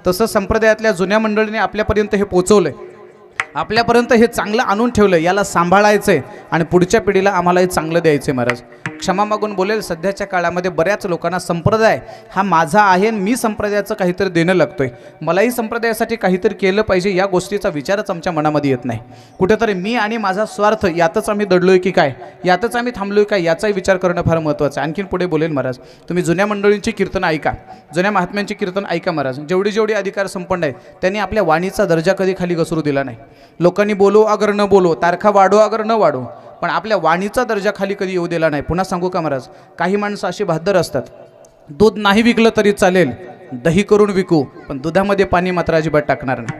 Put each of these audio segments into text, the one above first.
तसं संप्रदायातल्या जुन्या मंडळीने आपल्यापर्यंत हे पोचवलंय, आपल्यापर्यंत हे चांगलं आणून ठेवलं. याला सांभाळायचं आहे आणि पुढच्या पिढीला आम्हाला हे चांगलं द्यायचं आहे. महाराज क्षमा मागून बोलेल, सध्याच्या काळामध्ये बऱ्याच लोकांना संप्रदाय हा माझा आहे आणि मी संप्रदायाचं काहीतरी देणं लागतोय, मलाही संप्रदायासाठी काहीतरी केलं पाहिजे, या गोष्टीचा विचारच आमच्या मनामध्ये येत नाही. कुठेतरी मी आणि माझा स्वार्थ यातच आम्ही दडलोय की काय, यातच आम्ही थांबलोय काय, याचाही विचार करणं फार महत्त्वाचं आहे. आणखीन पुढे बोलेल महाराज, तुम्ही जुन्या मंडळींची कीर्तन ऐका, जुन्या महात्म्यांची कीर्तन ऐका. महाराज जेवढी अधिकार संपन्न आहेत त्यांनी आपल्या वाणीचा दर्जा कधी खाली घसरू दिला नाही. लोकांनी बोलो अगर न बोलो, तारखा वाढो अगर न वाढो, पण आपल्या वाणीचा दर्जा खाली कधी येऊ दिला नाही. पुन्हा सांगू का महाराज, काही माणसं अशी बहादर असतात, दूध नाही विकलं तरी चालेल, दही करून विकू, पण दुधामध्ये पाणी मात्र अजिबात टाकणार नाही.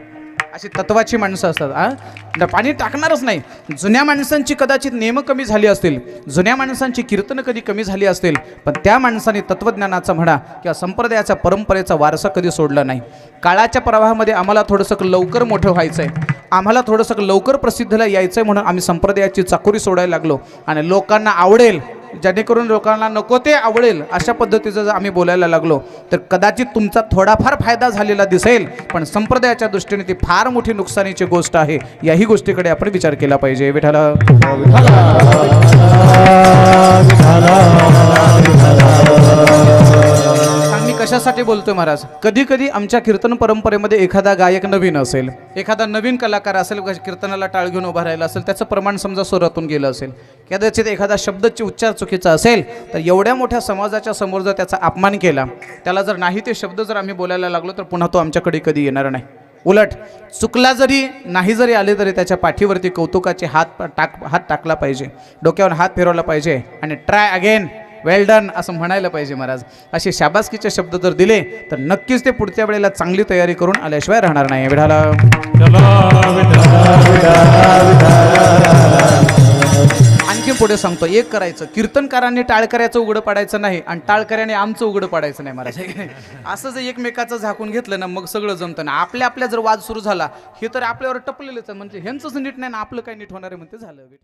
अशी तत्वाची माणसं असतात, पाणी टाकणारच नाही. जुन्या माणसांची कदाचित नियम कमी झाली असतील, जुन्या माणसांची कीर्तन कधी कमी झाली असतील, पण त्या माणसाने तत्वज्ञानाचा म्हणा किंवा संप्रदायाचा परंपरेचा वारसा कधी सोडला नाही. काळाच्या प्रवाहामध्ये आम्हाला थोडंसं लवकर मोठं व्हायचं आहे, आम्हाला थोडंसं लवकर प्रसिद्धीला यायचं आहे, म्हणून आम्ही संप्रदायाची चाकोरी सोडायला लागलो आणि लोकांना आवडेल, जेणेकरून लोकांना नको ते आवडेल अशा पद्धतीचं जर आम्ही बोलायला लागलो तर कदाचित तुमचा थोडाफार फायदा झालेला दिसेल, पण संप्रदायाच्या दृष्टीने ती फार मोठी नुकसानीची गोष्ट आहे. याही गोष्टीकडे आपण विचार केला पाहिजे. विठाला मी कशासाठी बोलतोय महाराज, कधी कधी आमच्या कीर्तन परंपरेमध्ये एखादा गायक नवीन असेल, एखादा नवीन कलाकार असेल, कीर्तनाला टाळ घेऊन उभा राहिला असेल, त्याचं प्रमाण समजा स्वरातून गेलं असेल, कदाचित एखादा शब्दाची उच्चार चुकीचा असेल, तर एवढ्या मोठ्या समाजाच्या समोर जर त्याचा अपमान केला, त्याला जर नाही ते शब्द जर आम्ही बोलायला लागलो तर पुन्हा तो आमच्याकडे कधी येणार नाही. उलट चुकला जरी नाही जरी आले तरी त्याच्या पाठीवरती कौतुकाचे हात टाकला पाहिजे, डोक्यावर हात फिरवला पाहिजे आणि ट्राय अगेन, वेल डन असं म्हणायला पाहिजे. महाराज असे शाबासकीचे शब्द जर दिले तर नक्कीच ते पुढच्या वेळेला चांगली तयारी करून आल्याशिवाय राहणार नाही. विठाला आणखी पुढे सांगतो, एक करायचं, कीर्तनकारांनी टाळकऱ्याचं उघडं पाडायचं नाही आणि टाळकऱ्याने आमचं उघडं पाडायचं नाही. महाराज असं जर एकमेकाचं झाकून घेतलं ना मग सगळं जमतं ना. आपल्या जर वाद सुरू झाला हे तर आपल्यावर टपलेलंच, म्हणजे ह्यांचंच नीट नाही ना आपलं काय नीट होणार आहे म्हणते झालं.